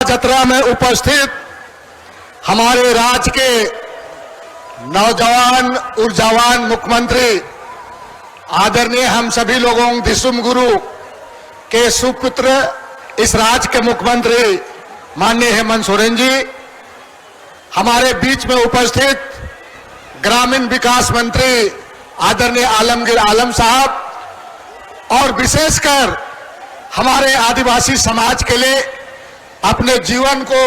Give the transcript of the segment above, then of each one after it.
जतरा में उपस्थित हमारे राज्य के नौजवान ऊर्जावान मुख्यमंत्री आदरणीय हम सभी लोगों दिसुम गुरु के सुपुत्र इस राज्य के मुख्यमंत्री माननीय हेमंत सोरेन जी, हमारे बीच में उपस्थित ग्रामीण विकास मंत्री आदरणीय आलमगीर आलम साहब, और विशेषकर हमारे आदिवासी समाज के लिए अपने जीवन को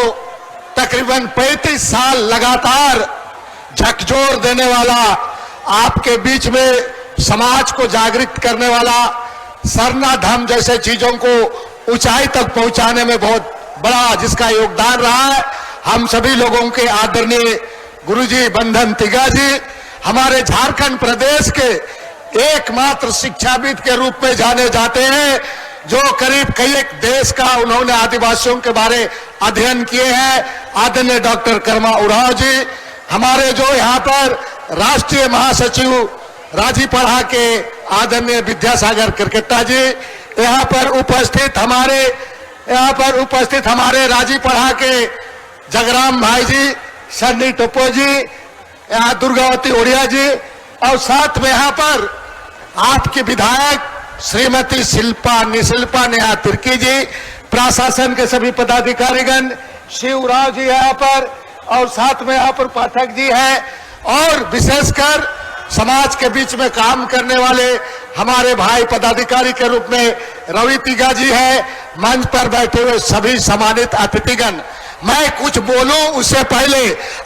तकरीबन 35 साल लगातार झकझोर देने वाला, आपके बीच में समाज को जागृत करने वाला, सरना धर्म जैसे चीजों को ऊंचाई तक पहुंचाने में बहुत बड़ा जिसका योगदान रहा है, हम सभी लोगों के आदरणीय गुरुजी बंधन तिगा जी, हमारे झारखंड प्रदेश के एकमात्र शिक्षाविद के रूप में जाने जाते हैं, जो करीब कई एक देश का उन्होंने आदिवासियों के बारे अध्ययन किए हैं, आदरणीय डॉक्टर कर्मा उरांव जी, हमारे जो यहाँ पर राष्ट्रीय महासचिव राजीपढ़ा के आदरणीय विद्यासागर क्रिकेटा जी, यहाँ पर उपस्थित हमारे राजीपढ़ा के जगराम भाई जी, सन्नी टोपो जी, यहाँ दुर्गावती ओडिया जी, और साथ में यहाँ पर आपके विधायक श्रीमती शिल्पा नेहा तिर्की जी, प्रशासन के सभी पदाधिकारीगण, शिवराव जी यहाँ पर, और साथ में यहाँ पर पाठक जी हैं, और विशेषकर समाज के बीच में काम करने वाले हमारे भाई पदाधिकारी के रूप में रवि तिगा जी हैं, मंच पर बैठे हुए सभी सम्मानित अतिथिगण। मैं कुछ बोलूं उससे पहले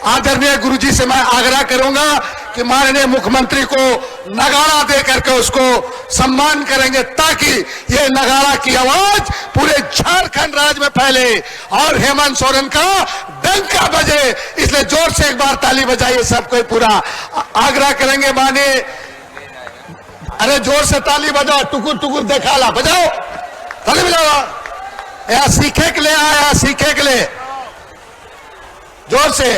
आदरणीय गुरुजी से मैं आग्रह करूंगा कि माननीय मुख्यमंत्री को नगाड़ा दे करके उसको सम्मान करेंगे, ताकि ये नगाड़ा की आवाज पूरे झारखंड राज्य में फैले और हेमंत सोरेन का डंका बजे। इसलिए जोर से एक बार ताली बजाइए, सबको पूरा आग्रह करेंगे। माने अरे जोर से ताली बजाओ, टुकुर टुकुर देखा ला, बजाओ ताली बजाओ, यहाँ सीखे के लिए आया, सीखे के लिए जोर से।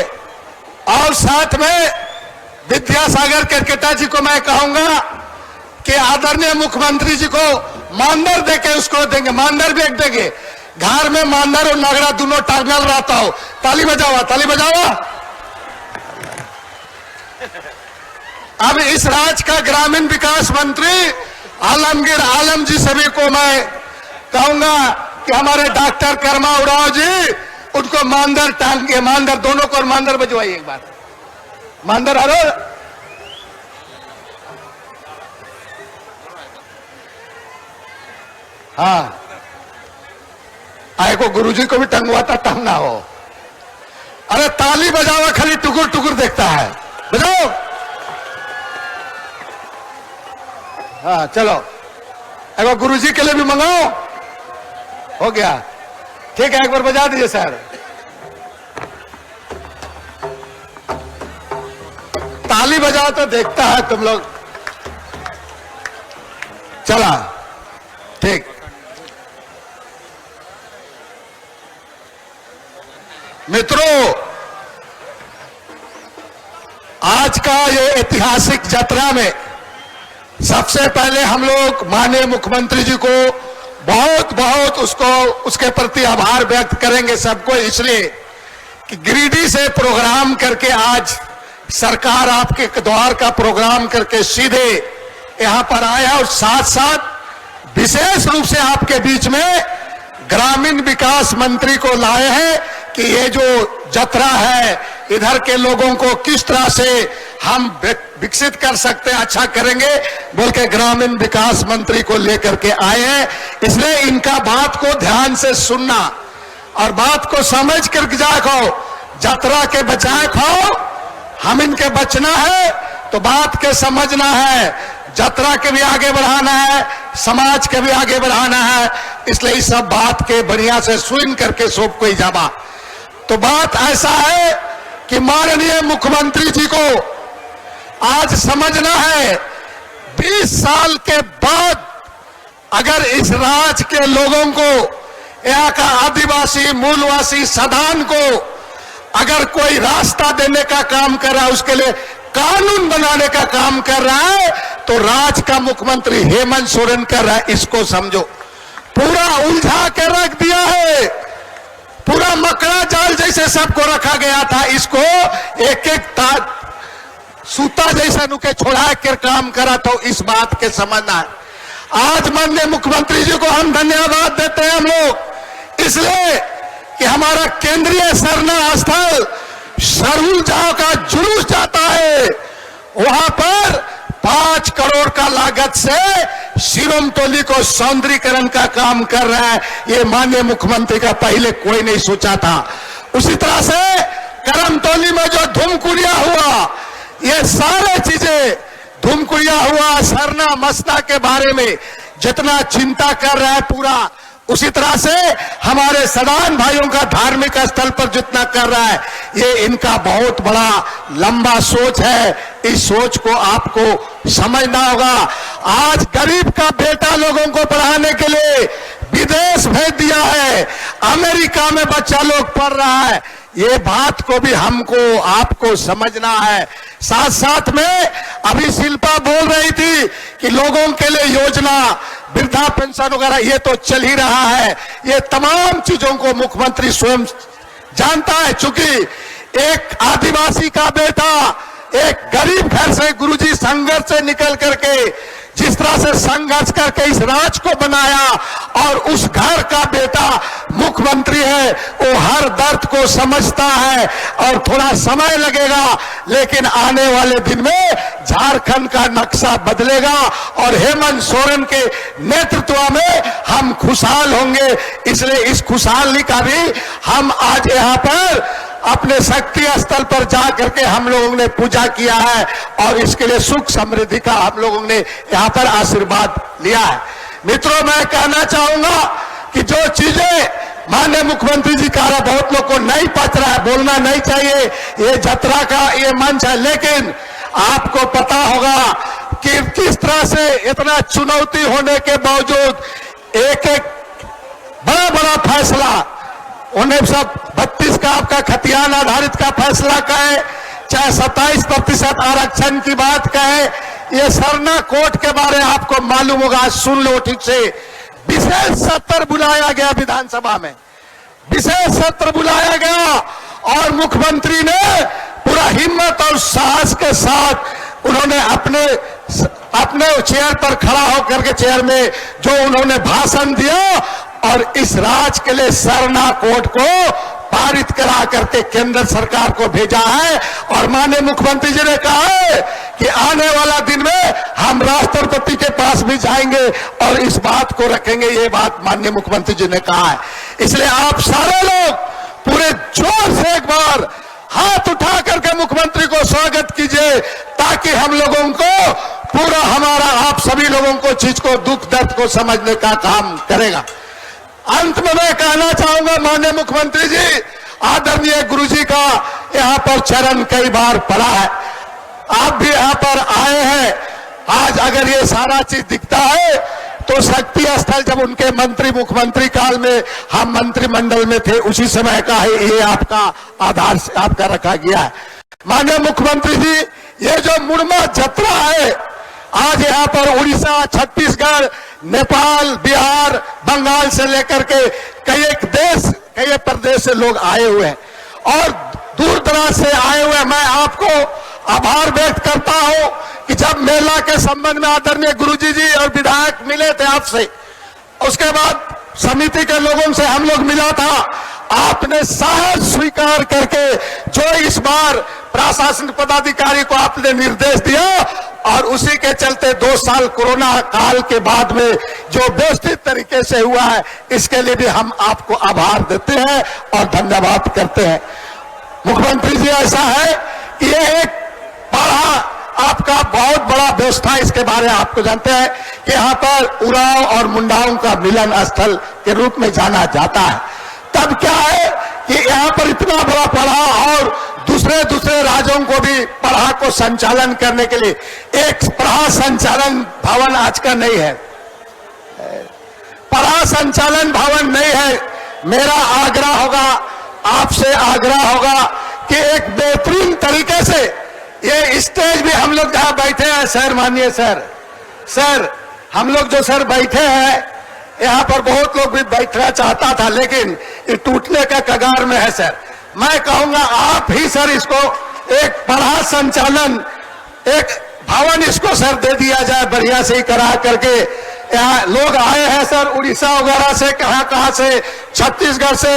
और साथ में विद्यासागर क्रिकेटा जी को मैं कहूंगा कि आदरणीय मुख्यमंत्री जी को मानदर देके उसको देंगे, मानदर भी एक देंगे, घर में मानदर और नगड़ा दोनों टांगल रहता हो। ताली बजाओ, ताली बजाओ। अब इस राज्य का ग्रामीण विकास मंत्री आलमगीर आलम जी सभी को मैं कहूंगा कि हमारे डॉक्टर कर्मा उरांव जी, उनको मानदर टांग के, मानदर दोनों को मानदर बजवाइए एक बार, मानदर। अरे हाँ, आए को गुरुजी को भी टंगवाता टंगना हो। अरे ताली बजाओ, खाली टुकुर टुकुर देखता है, बजाओ। हाँ चलो, एक गुरुजी के लिए भी मंगाओ, हो गया, ठीक है, एक बार बजा दीजिए सर। ताली बजाओ तो देखता है तुम लोग। चला, ठीक। मित्रों, आज का ये ऐतिहासिक यात्रा में सबसे पहले हम लोग माननीय मुख्यमंत्री जी को बहुत बहुत उसके प्रति आभार व्यक्त करेंगे सबको, इसलिए कि गिरिडीह से प्रोग्राम करके आज सरकार आपके द्वार का प्रोग्राम करके सीधे यहां पर आया, और साथ साथ विशेष रूप से आपके बीच में ग्रामीण विकास मंत्री को लाए हैं कि ये जो जतरा है इधर के लोगों को किस तरह से हम विकसित कर सकते हैं, अच्छा करेंगे बोल के ग्रामीण विकास मंत्री को लेकर के आए हैं। इसलिए इनका बात को ध्यान से सुनना और बात को समझ कर जाओ, जतरा के बचाए खाओ, हम इनके बचना है तो बात के समझना है, जतरा के भी आगे बढ़ाना है, समाज के भी आगे बढ़ाना है, इसलिए इस सब बात के बढ़िया से सुन करके सब कोई जावा। तो बात ऐसा है कि माननीय मुख्यमंत्री जी को आज समझना है, 20 साल के बाद अगर इस राज्य के लोगों को, यहाँ का आदिवासी मूलवासी सदान को अगर कोई रास्ता देने का काम कर रहा है, उसके लिए कानून बनाने का काम कर रहा है, तो राज्य का मुख्यमंत्री हेमंत सोरेन कर रहा है। इसको समझो, पूरा उलझा के रख दिया है, पूरा मकड़ा जाल जैसे सबको रखा गया था, इसको एक एक सूता जैसा नुके छोड़ा के काम करा, तो इस बात के समझना है। आज माननीय मुख्यमंत्री जी को हम धन्यवाद देते हैं हम लोग, इसलिए कि हमारा केंद्रीय सरना स्थल सरहुल जहां का जुलूस जाता है, वहां पर 5 करोड़ का लागत से सिरोमटोली को सौंदर्यीकरण का काम कर रहा है। ये माननीय मुख्यमंत्री का पहले कोई नहीं सोचा था। उसी तरह से करमटोली में जो धूमकुड़िया हुआ, ये सारे चीजें धूमकुड़िया हुआ, सरना मसना के बारे में जितना चिंता कर रहा है पूरा, उसी तरह से हमारे सदान भाइयों का धार्मिक स्थल पर जितना कर रहा है, ये इनका बहुत बड़ा लंबा सोच है। इस सोच को आपको समझना होगा। आज गरीब का बेटा लोगों को पढ़ाने के लिए विदेश भेज दिया है, अमेरिका में बच्चा लोग पढ़ रहा है, ये बात को भी हमको आपको समझना है। साथ साथ में अभी शिल्पा बोल रही थी कि लोगों के लिए योजना, वृद्धा पेंशन वगैरह ये तो चल ही रहा है। ये तमाम चीजों को मुख्यमंत्री स्वयं जानता है, चूंकि एक आदिवासी का बेटा एक गरीब घर से गुरुजी संघर्ष से निकल करके जिस तरह से संघर्ष करके इस राज्य को बनाया, और उस घर का बेटा मुख्यमंत्री है, वो हर दर्द को समझता है। और थोड़ा समय लगेगा, लेकिन आने वाले दिन में झारखंड का नक्शा बदलेगा और हेमंत सोरेन के नेतृत्व में हम खुशहाल होंगे। इसलिए इस खुशहाली का भी हम आज यहाँ पर अपने शक्ति स्थल पर जा करके हम लोगों ने पूजा किया है, और इसके लिए सुख समृद्धि का हम लोगों ने यहाँ पर आशीर्वाद लिया है। मित्रों, मैं कहना चाहूंगा कि जो चीजें माननीय मुख्यमंत्री जी कह रहा, बहुत लोग को नहीं पच रहा है, बोलना नहीं चाहिए, ये जतरा का ये मंच है, लेकिन आपको पता होगा कि किस तरह से इतना चुनौती होने के बावजूद एक एक बड़ा बड़ा फैसला, उन्हें सब 32 का आपका खतियान आधारित का फैसला कहे, चाहे 27% आरक्षण की बात कहे, ये सरना कोर्ट के बारे आपको मालूम होगा, सुन लो ठीक से। विशेष सत्र बुलाया गया विधानसभा में, विशेष सत्र बुलाया गया, और मुख्यमंत्री ने पूरा हिम्मत और साहस के साथ उन्होंने अपने चेयर पर खड़ा होकर के चेयर में जो उन्होंने भाषण दिया, और इस राज्य के लिए सरना कोर्ट को पारित करा करके केंद्र सरकार को भेजा है। और माननीय मुख्यमंत्री जी ने कहा है कि आने वाला दिन में हम राष्ट्रपति के पास भी जाएंगे और इस बात को रखेंगे, ये बात माननीय मुख्यमंत्री जी ने कहा है। इसलिए आप सारे लोग पूरे जोर से एक बार हाथ उठा करके मुख्यमंत्री को स्वागत कीजिए, ताकि हम लोगों को पूरा हमारा आप सभी लोगों को चीज को दुख दर्द को समझने का काम करेगा। अंत में मैं कहना चाहूंगा, माननीय मुख्यमंत्री जी, आदरणीय गुरुजी का यहाँ पर चरण कई बार पड़ा है, आप भी यहाँ पर आए हैं। आज अगर ये सारा चीज दिखता है तो शक्ति स्थल जब उनके मंत्री मुख्यमंत्री काल में हम मंत्रिमंडल में थे, उसी समय का है ये आपका आधार से आपका रखा गया है। माननीय मुख्यमंत्री जी, ये जो मुड़मा जतरा है, आज यहाँ पर उड़ीसा, छत्तीसगढ़, नेपाल, बिहार, बंगाल से लेकर के कई प्रदेश से लोग आए हुए हैं, और दूर दराज से आए हुए हैं। मैं आपको आभार व्यक्त करता हूं कि जब मेला के संबंध में आदरणीय गुरुजी जी और विधायक मिले थे आपसे, उसके बाद समिति के लोगों से हम लोग मिला था, आपने साहस स्वीकार करके जो इस बार प्रशासनिक पदाधिकारी को आपने निर्देश दिया, और उसी के चलते 2 साल कोरोना काल के बाद में जो व्यवस्थित तरीके से हुआ है, इसके लिए भी हम आपको आभार देते हैं और धन्यवाद करते हैं। मुख्यमंत्री जी, ऐसा है कि ये एक बड़ा आपका बहुत बड़ा व्यवस्था, इसके बारे में आपको जानते हैं कि यहाँ पर उरांव और मुंडाओं का मिलन स्थल के रूप में जाना जाता है। तब क्या है कि यहाँ पर इतना बड़ा पढ़ा, और दूसरे राज्यों को भी पढ़ा को संचालन करने के लिए एक पढ़ा संचालन भवन आज का नहीं है, पढ़ा संचालन भवन नहीं है। मेरा आग्रह होगा, आपसे आग्रह होगा कि एक बेहतरीन तरीके से ये स्टेज भी हम लोग जहां बैठे हैं, सर मानिए सर हम लोग जो सर बैठे हैं, यहाँ पर बहुत लोग भी बैठना चाहता था, लेकिन ये टूटने का कगार में है सर। मैं कहूंगा आप ही सर इसको एक बड़ा संचालन, एक भवन इसको सर दे दिया जाए, बढ़िया से ही करा करके। यहाँ लोग आए हैं सर उड़ीसा वगैरह से, कहां से, छत्तीसगढ़ से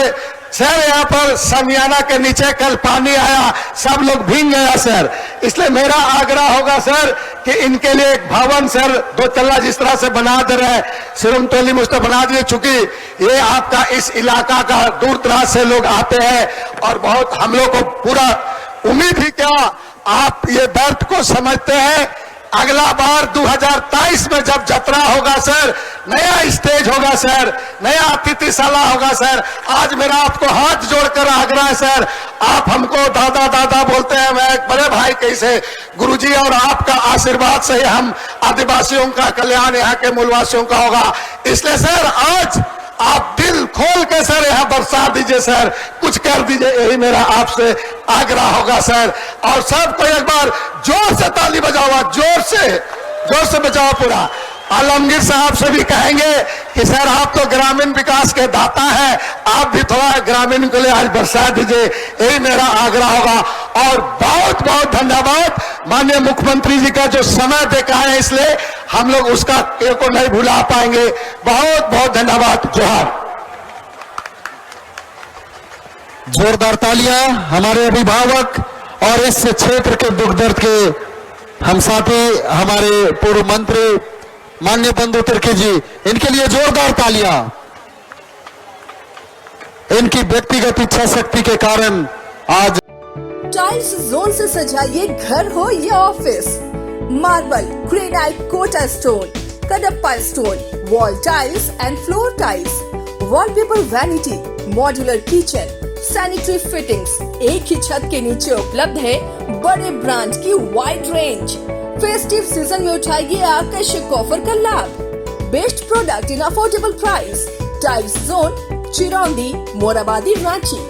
सर। यहाँ पर समियाना के नीचे कल पानी आया, सब लोग भीग गया सर। इसलिए मेरा आग्रह होगा सर कि इनके लिए एक भवन सर 2 तल्ला जिस तरह से बना दे रहे हैं, सिरुमतोली मुझे बना दिए, चूंकि ये आपका इस इलाका का दूर दराज से लोग आते हैं और बहुत हम लोग को पूरा उम्मीद ही क्या आप ये दर्द को समझते हैं। अगला बार 2023 में जब जतरा होगा सर, नया स्टेज होगा सर, नया अतिथिशाला होगा सर। आज मेरा आपको हाथ जोड़कर आग्रह है सर, आप हमको दादा दादा बोलते हैं, मैं एक बड़े भाई कैसे, गुरुजी और आपका आशीर्वाद से ही हम आदिवासियों का कल्याण यहाँ के मूलवासियों का होगा। इसलिए सर आज आप दिल खोल के सर यहाँ बरसा दीजिए सर, कुछ कर दीजिए, यही मेरा आपसे आग्रह होगा सर। और सबको एक बार जोर से ताली बजाओ, जोर से बजाओ पूरा। आलमगीर साहब से भी कहेंगे कि सर आप तो ग्रामीण विकास के दाता हैं, आप भी थोड़ा ग्रामीण के लिए आज बरसा दीजिए, यही मेरा आग्रह होगा। और बहुत बहुत धन्यवाद माननीय मुख्यमंत्री जी का जो समय देखा है, इसलिए हम लोग उसका को नहीं भुला पाएंगे। बहुत बहुत धन्यवाद। जोहार। जोरदार तालियां हमारे अभिभावक और इस क्षेत्र के दुख दर्द के हम साथी, हमारे पूर्व मंत्री माननीय बंधु तिर्की जी, इनके लिए जोरदार तालियां। इनकी व्यक्तिगत इच्छा शक्ति के कारण आज टाइल्स जोन से सजाइए घर हो या office. Marble, granite, Kota stone, Kadapa stone, wall tiles and floor tiles, wallpaper vanity, modular kitchen, sanitary fittings एक ही छत के नीचे उपलब्ध है। बड़े ब्रांड की वाइड रेंज। फेस्टिव सीजन में उठाइए आकर्षक ऑफर का लाभ। Best product in affordable price. Tiles zone, Chiraundi, Morabadi, Ranchi.